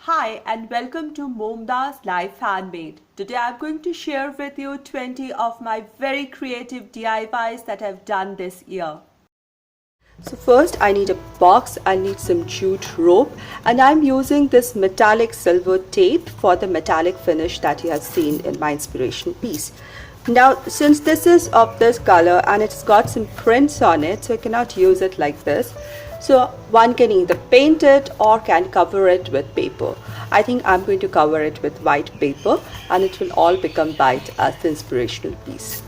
Hi and welcome to Momda's Life Handmade. Today I'm going to share with you 20 of my very creative DIYs that I've done this year. So first I need a box, I need some jute rope, and I'm using this metallic silver tape for the metallic finish that you have seen in my inspiration piece. Now since this is of this color and it's got some prints on it, so I cannot use it like this. So one can either paint it or can cover it with paper. I think I'm going to cover it with white paper and it will all become white as the inspirational piece.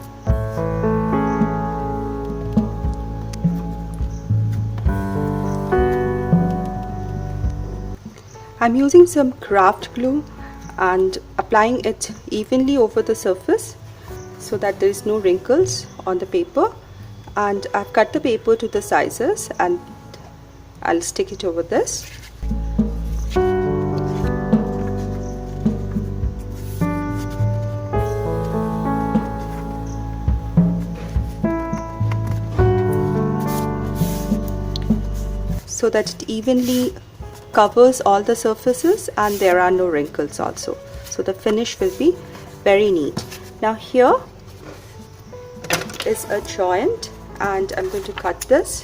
I'm using some craft glue and applying it evenly over the surface so that there is no wrinkles on the paper, and I've cut the paper to the sizes and I'll stick it over this. So that it evenly covers all the surfaces and there are no wrinkles also. So the finish will be very neat. Now here is a joint and I'm going to cut this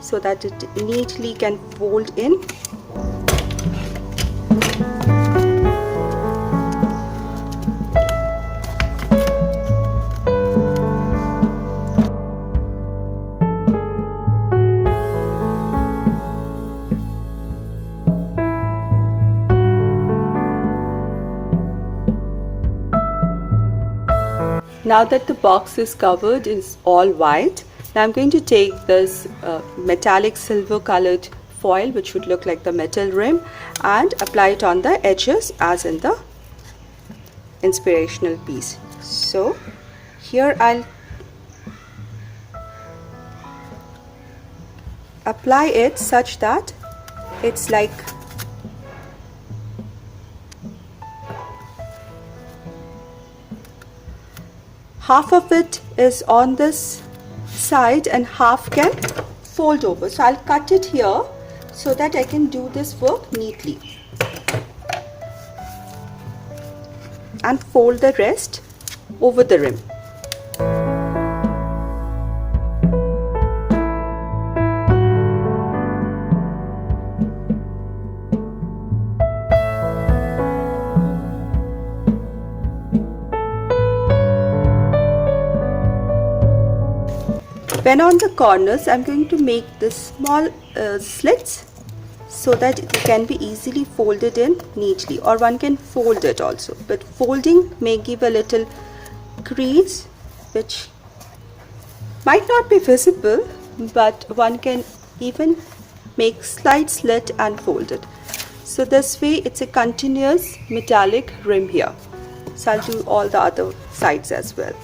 so that it neatly can fold in. Now that the box is covered in all white, now I'm going to take this metallic silver colored foil, which would look like the metal rim, and apply it on the edges as in the inspirational piece. So here I'll apply it such that it's like half of it is on this side and half can fold over. So I'll cut it here so that I can do this work neatly and fold the rest over the rim. Then on the corners, I'm going to make this small slits so that it can be easily folded in neatly, or one can fold it also. But folding may give a little crease which might not be visible, but one can even make slight slit and fold it. So this way it's a continuous metallic rim here. So I'll do all the other sides as well.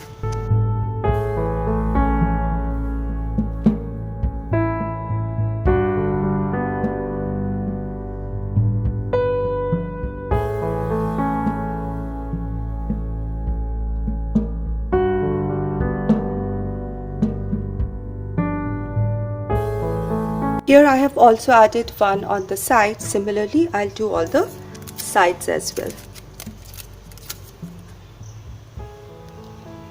Here I have also added one on the side. Similarly, I'll do all the sides as well.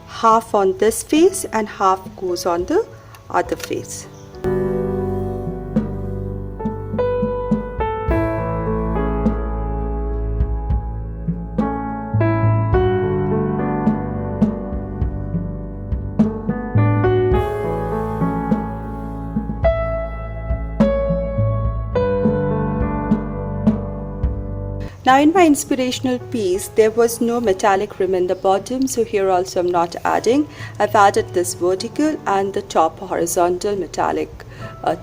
Half on this face and half goes on the other face. Now in my inspirational piece, there was no metallic rim in the bottom, so here also I'm not adding. I've added this vertical and the top horizontal metallic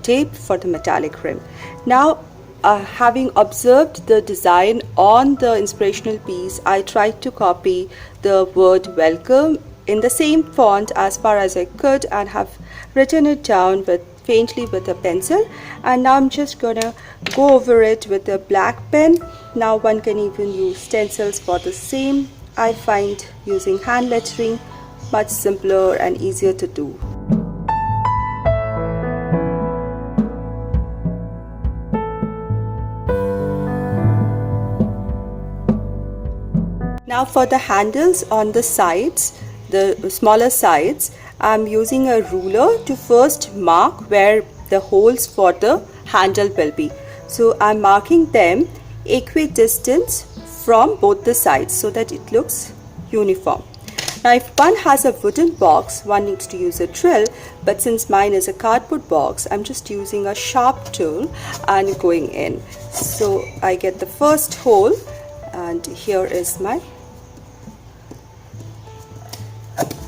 tape for the metallic rim. Now having observed the design on the inspirational piece, I tried to copy the word welcome in the same font as far as I could and have written it down faintly with a pencil, and now I'm just gonna go over it with a black pen. Now one can even use stencils for the same. I find using hand lettering much simpler and easier to do. Now for the handles on the sides, the smaller sides, I'm using a ruler to first mark where the holes for the handle will be. So I'm marking them equidistant from both the sides so that it looks uniform. Now if one has a wooden box, one needs to use a drill, but since mine is a cardboard box, I'm just using a sharp tool and going in. So I get the first hole, and here is my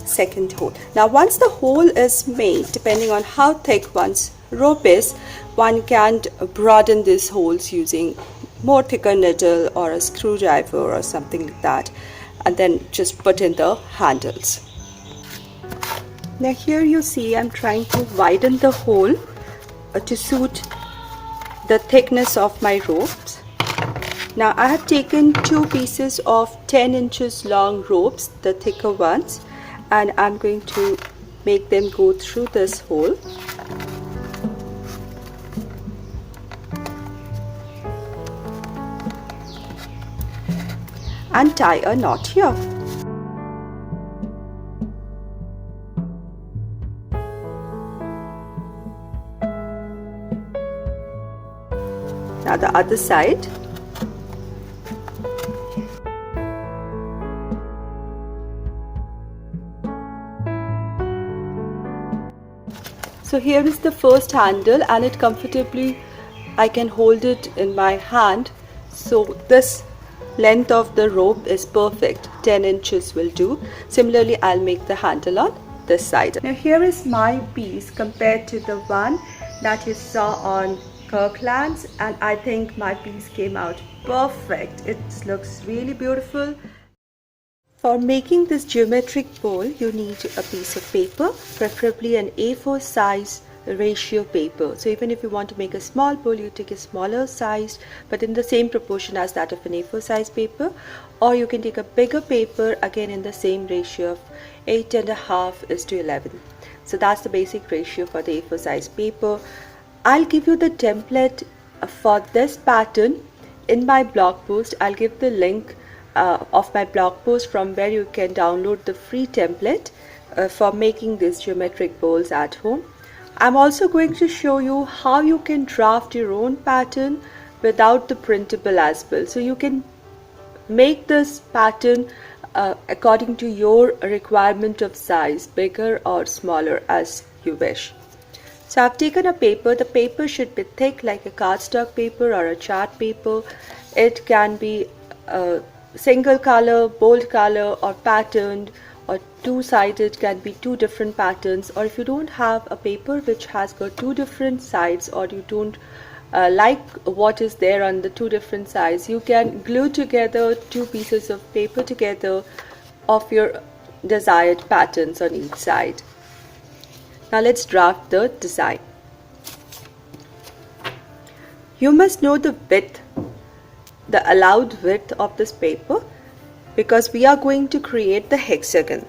second hole. Now once the hole is made, depending on how thick one's rope is, one can broaden these holes using more thicker needle or a screwdriver or something like that, and then just put in the handles. Now here you see I'm trying to widen the hole to suit the thickness of my ropes. Now I have taken two pieces of 10 inches long ropes, the thicker ones, and I'm going to make them go through this hole. And tie a knot here. Now the other side. So here is the first handle, and it comfortably, I can hold it in my hand. So this length of the rope is perfect, 10 inches will do. Similarly, I'll make the handle on this side. Now here is my piece compared to the one that you saw on Kirkland's, and I think my piece came out perfect. It looks really beautiful. For making this geometric bowl, you need a piece of paper, preferably an A4 size ratio paper. So even if you want to make a small bowl, you take a smaller size but in the same proportion as that of an A4 size paper, or you can take a bigger paper, again in the same ratio of 8.5:11. So that's the basic ratio for the A4 size paper. I'll give you the template for this pattern in my blog post. I'll give the link of my blog post from where you can download the free template for making these geometric bowls at home. I'm also going to show you how you can draft your own pattern without the printable as well. So you can make this pattern according to your requirement of size, bigger or smaller as you wish. So I've taken a paper. The paper should be thick like a cardstock paper or a chart paper. It can be single color, bold color, or patterned, or two-sided, can be two different patterns. Or if you don't have a paper which has got two different sides, or you don't like what is there on the two different sides, you can glue together two pieces of paper together of your desired patterns on each side. Now let's draft the design. You must know the width, the allowed width of this paper, because we are going to create the hexagon.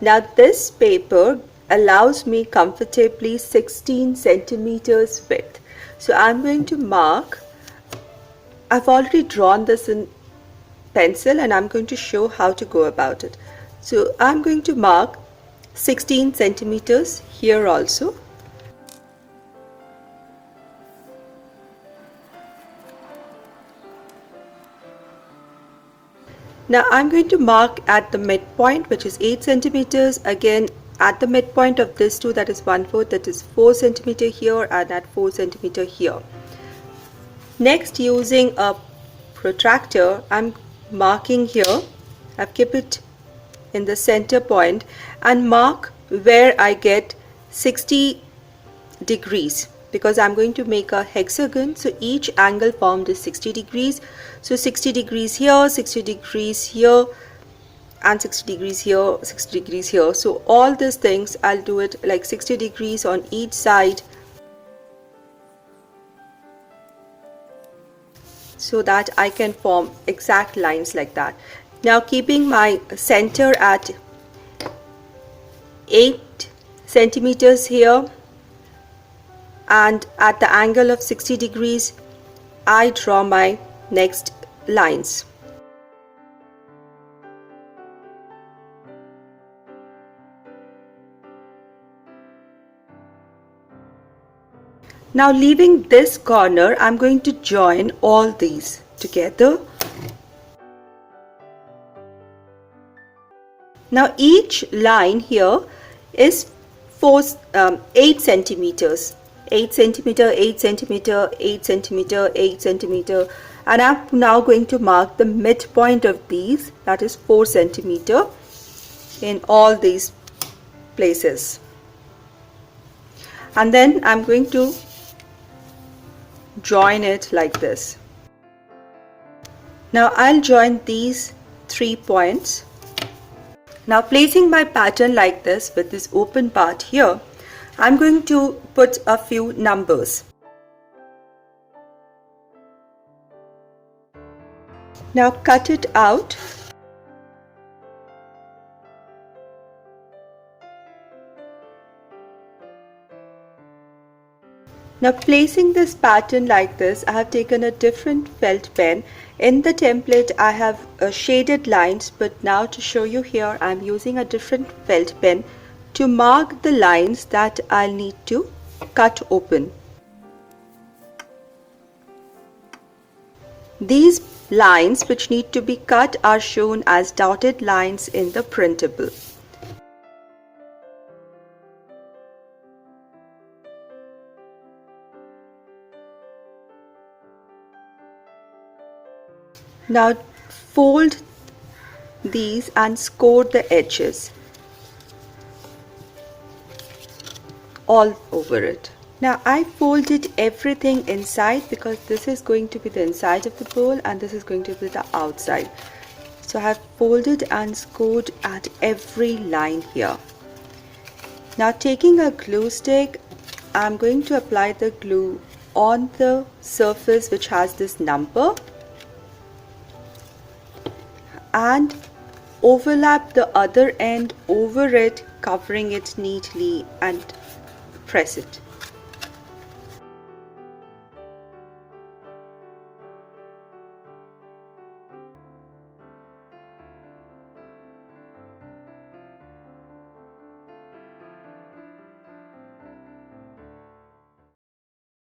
Now this paper allows me comfortably 16 centimeters width. So I'm going to mark, I've already drawn this in pencil and I'm going to show how to go about it. So I'm going to mark 16 centimeters here also. Now I'm going to mark at the midpoint, which is 8 centimeters. Again, at the midpoint of this two, that is 1/4, that is 4 centimeter here, and at 4 centimeter here. Next, using a protractor, I'm marking here. I've kept it in the center point and mark where I get 60 degrees, because I'm going to make a hexagon, so each angle formed is 60 degrees. So 60 degrees here, 60 degrees here, and 60 degrees here, 60 degrees here. So all these things I'll do it like 60 degrees on each side, so that I can form exact lines like that. Now keeping my center at 8 centimeters here, and at the angle of 60 degrees, I draw my next lines. Now leaving this corner, I'm going to join all these together. Now each line here is 8 centimeters. 8 centimeter, 8 centimeter, 8 centimeter, 8 centimeter, and I'm now going to mark the midpoint of these, that is 4 centimeter in all these places. And then I'm going to join it like this. Now I'll join these 3 points. Now placing my pattern like this with this open part here, I'm going to put a few numbers. Now cut it out. Now placing this pattern like this, I have taken a different felt pen. In the template I have shaded lines, but now to show you here I am using a different felt pen to mark the lines that I'll need to cut open. These lines which need to be cut are shown as dotted lines in the printable. Now fold these and score the edges all over it. Now I folded everything inside because this is going to be the inside of the bowl and this is going to be the outside. So I have folded and scored at every line here. Now taking a glue stick, I'm going to apply the glue on the surface which has this number and overlap the other end over it, covering it neatly, and press it.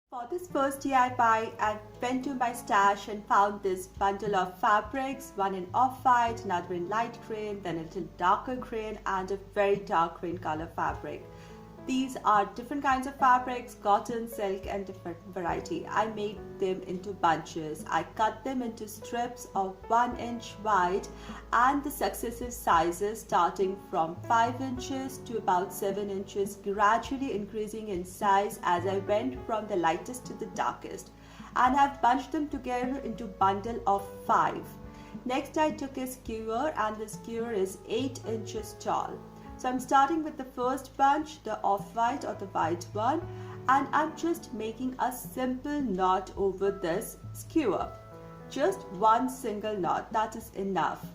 For this first DIY, I went to my stash and found this bundle of fabrics, one in off-white, another in light green, then a little darker green, and a very dark green color fabric. These are different kinds of fabrics, cotton, silk, and different variety. I made them into bunches. I cut them into strips of 1 inch wide and the successive sizes starting from 5 inches to about 7 inches, gradually increasing in size as I went from the lightest to the darkest. And I've bunched them together into bundle of 5. Next I took a skewer, and the skewer is 8 inches tall. So I'm starting with the first bunch, the off-white or the white one, and I'm just making a simple knot over this skewer. Just one single knot, that is enough.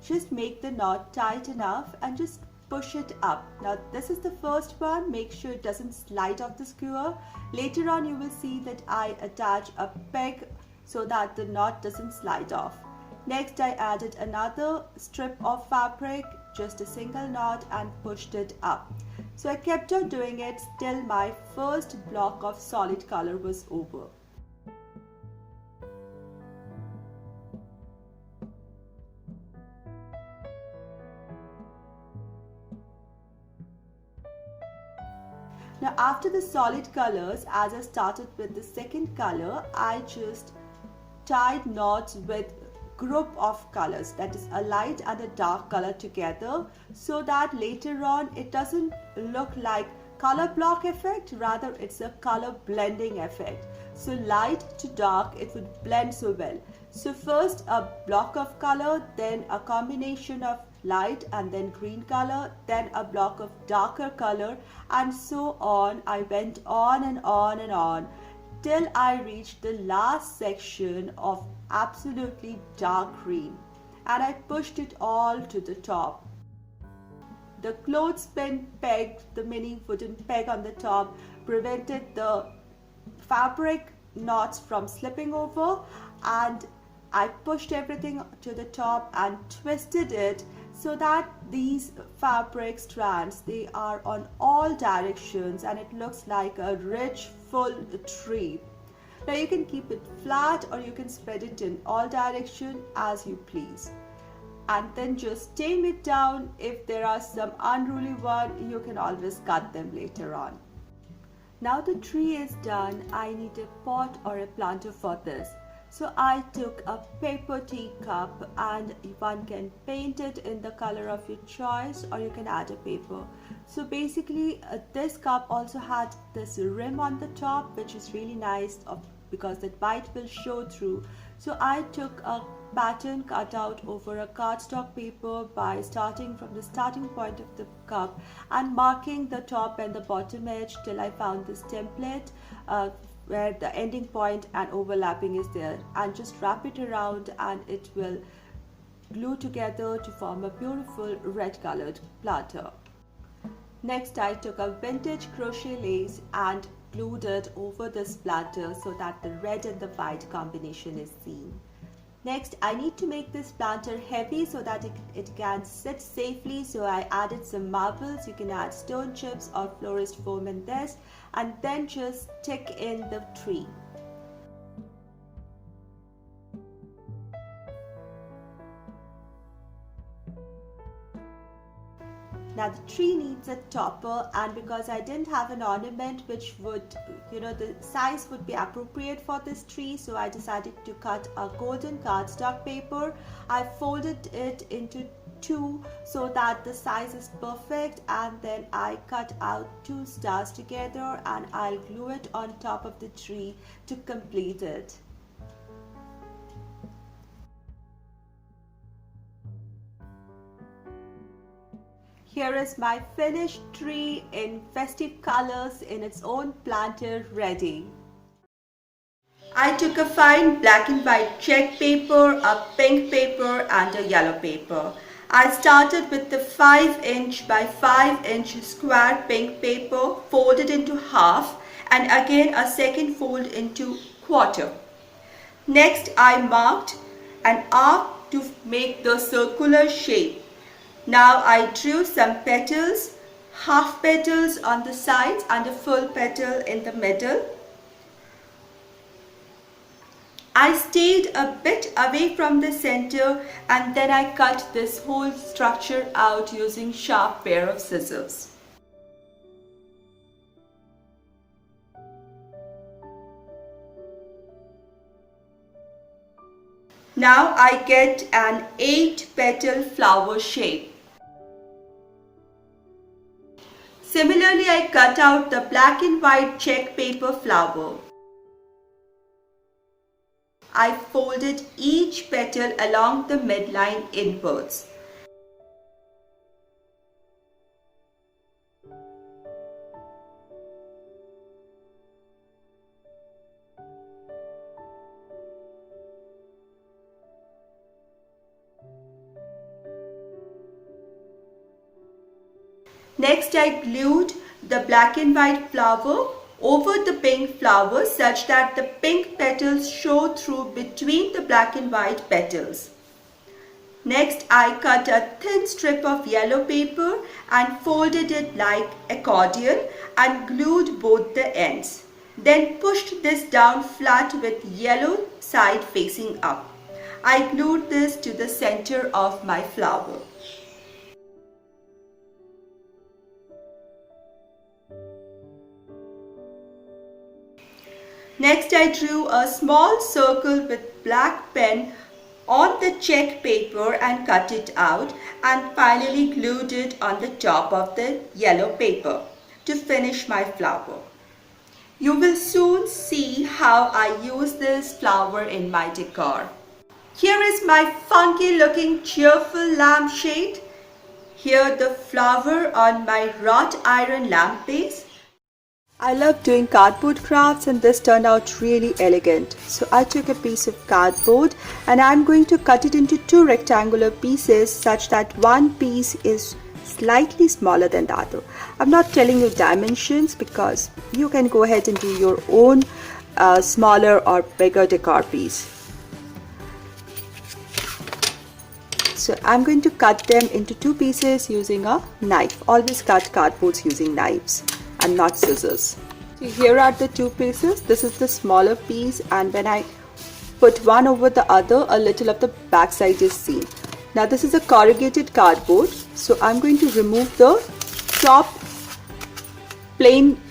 Just make the knot tight enough and just push it up. Now this is the first one, make sure it doesn't slide off the skewer. Later on you will see that I attach a peg so that the knot doesn't slide off. Next I added another strip of fabric, just a single knot, and pushed it up. So I kept on doing it till my first block of solid color was over. Now after the solid colors, as I started with the second color, I just tied knots with group of colors, that is a light and a dark color together, so that later on it doesn't look like color block effect, rather it's a color blending effect. So light to dark, it would blend so well. So first a block of color, then a combination of light and then green color, then a block of darker color, and so on. I went on and on and on till I reached the last section of absolutely dark green, and I pushed it all to the top. The clothespin peg, the mini wooden peg on the top, prevented the fabric knots from slipping over, and I pushed everything to the top and twisted it so that these fabric strands, they are on all directions and it looks like a rich full tree. Now you can keep it flat or you can spread it in all directions as you please, and then just tame it down. If there are some unruly one, you can always cut them later on. Now the tree is done, I need a pot or a planter for this. So I took a paper teacup, and one can paint it in the color of your choice or you can add a paper. So basically this cup also had this rim on the top, which is really nice because that white will show through. So I took a pattern cut out over a cardstock paper by starting from the starting point of the cup and marking the top and the bottom edge till I found this template where the ending point and overlapping is there, and just wrap it around and it will glue together to form a beautiful red colored planter. Next I took a vintage crochet lace and glued it over this planter so that the red and the white combination is seen. Next, I need to make this planter heavy so that it can sit safely, so I added some marbles. You can add stone chips or florist foam in this, and then just stick in the tree. Now the tree needs a topper, and because I didn't have an ornament which would, the size would be appropriate for this tree, so I decided to cut a golden cardstock paper. I folded it into two so that the size is perfect, and then I cut out 2 stars together and I'll glue it on top of the tree to complete it. Here is my finished tree in festive colors in its own planter ready. I took a fine black and white check paper, a pink paper and a yellow paper. I started with the 5" by 5" square pink paper, folded into half, and again a second fold into quarter. Next I marked an arc to make the circular shape. Now I drew some petals, half petals on the sides and a full petal in the middle. I stayed a bit away from the center, and then I cut this whole structure out using sharp pair of scissors. Now I get an 8-petal flower shape. Similarly, I cut out the black and white check paper flower. I folded each petal along the midline inwards. Next, I glued the black and white flower over the pink flower such that the pink petals show through between the black and white petals. Next, I cut a thin strip of yellow paper and folded it like accordion and glued both the ends. Then pushed this down flat with yellow side facing up. I glued this to the center of my flower. Next, I drew a small circle with black pen on the check paper and cut it out, and finally glued it on the top of the yellow paper to finish my flower. You will soon see how I use this flower in my decor. Here is my funky looking cheerful lampshade. Here the flower on my wrought iron lamp base. I love doing cardboard crafts, and this turned out really elegant. So I took a piece of cardboard and I'm going to cut it into 2 rectangular pieces such that one piece is slightly smaller than the other. I'm not telling you dimensions because you can go ahead and do your own smaller or bigger decor piece. So I'm going to cut them into two pieces using a knife. Always cut cardboards using knives and not scissors. So here are the two pieces. This is the smaller piece, and when I put one over the other, a little of the back side is seen. Now this is a corrugated cardboard, so I'm going to remove the top plain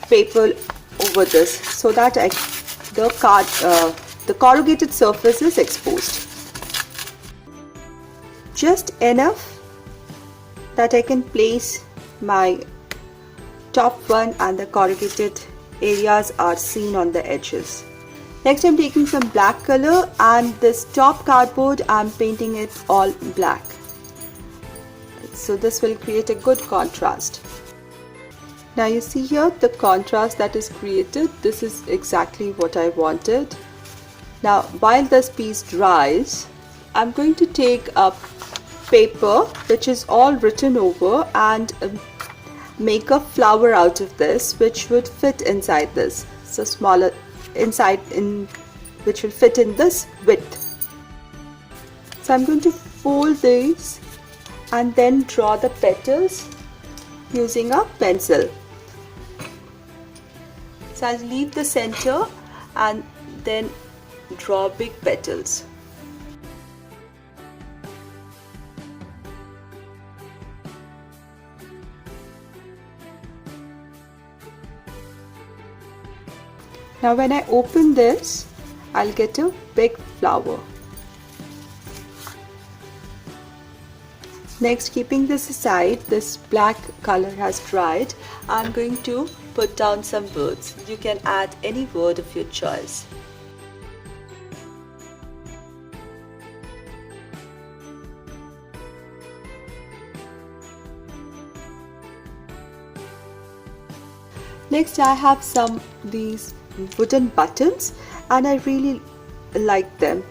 paper over this so that the corrugated surface is exposed. Just enough that I can place my top one and the corrugated areas are seen on the edges. Next I'm taking some black color, and this top cardboard I'm painting it all black. So this will create a good contrast. Now you see here the contrast that is created. This is exactly what I wanted. Now while this piece dries, I'm going to take a paper which is all written over and make a flower out of this, which would fit inside this. So smaller inside in which will fit in this width. So I'm going to fold these and then draw the petals using a pencil. So I'll leave the center and then draw big petals. Now when I open this, I'll get a big flower. Next, keeping this aside, this black color has dried. I'm going to put down some words. You can add any word of your choice. Next, I have some these wooden buttons and I really like them.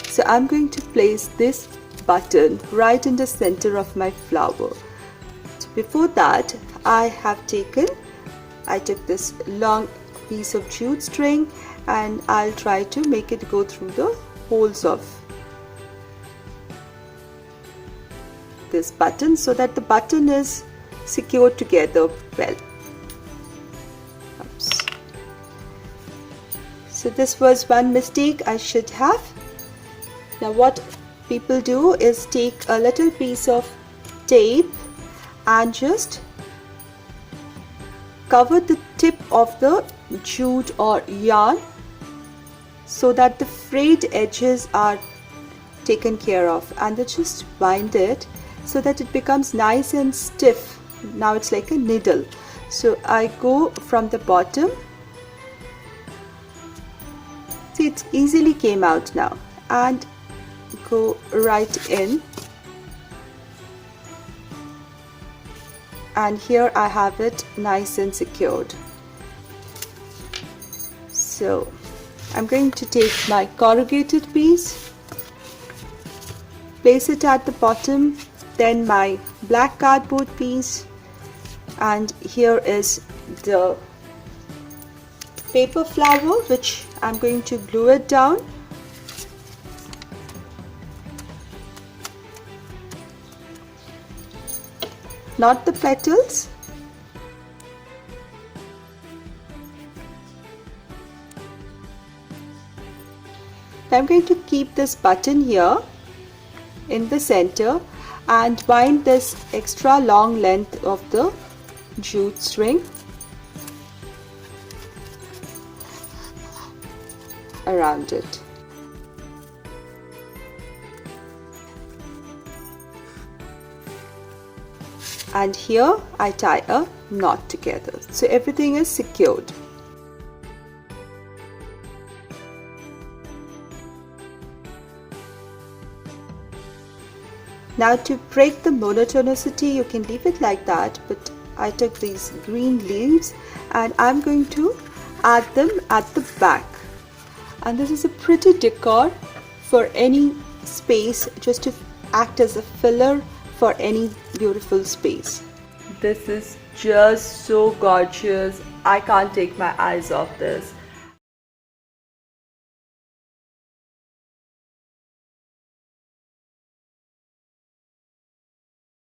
So I'm going to place this button right in the center of my flower. So before that, I took this long piece of jute string and I'll try to make it go through the holes of this button so that the button is secured together well. Oops. So this was one mistake I should have. Now what people do is take a little piece of tape and just cover the tip of the jute or yarn so that the frayed edges are taken care of, and then just bind it so that it becomes nice and stiff. Now it's like a needle. So I go from the bottom. See, it easily came out now, and go right in, and here I have it nice and secured. So I'm going to take my corrugated piece, place it at the bottom, then my black cardboard piece, and here is the paper flower which I'm going to glue it down. Not the petals. I'm going to keep this button here in the center and bind this extra long length of the jute string around it. And here I tie a knot together, so everything is secured. Now to break the monotonicity, you can leave it like that, but I took these green leaves and I'm going to add them at the back. And this is a pretty decor for any space, just to act as a filler for any beautiful space. This is just so gorgeous. I can't take my eyes off this.